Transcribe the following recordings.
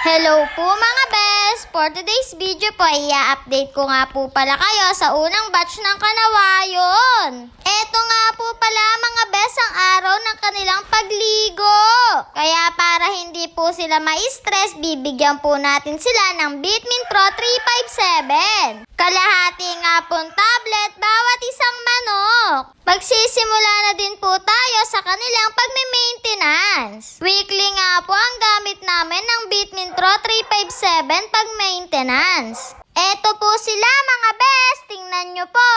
Hello po mga bes! For today's video po, i-update ko nga po pala kayo sa unang batch ng kanawayon. Eto nga po pala mga bes ang araw ng kanilang pagligo. Kaya para hindi po sila ma-stress, bibigyan po natin sila ng Bitmin Pro 357. Kalahati nga pong tablet bawat isang manok. Magsisimula na din po tayo sa kanilang pagme-maintenance. Weekly nga po ang gamit namin ng Bitmin Pro 357 pag maintenance. Eto po sila mga best, tingnan nyo po.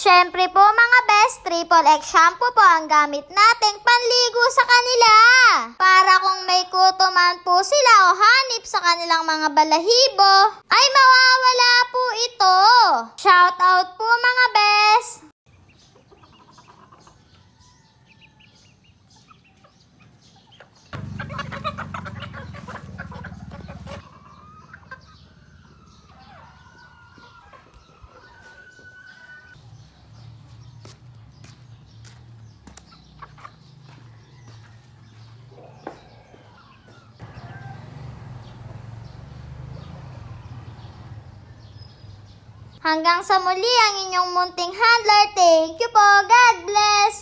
Syempre po mga best, Triple X shampoo po ang gamit nating panligo sa kanila. Para kung may kuto man po sila o hanip sa kanilang mga balahibo, ay mawawala po ito. Shout out po mga best! Hanggang sa muli ang inyong munting handler. Thank you po. God bless!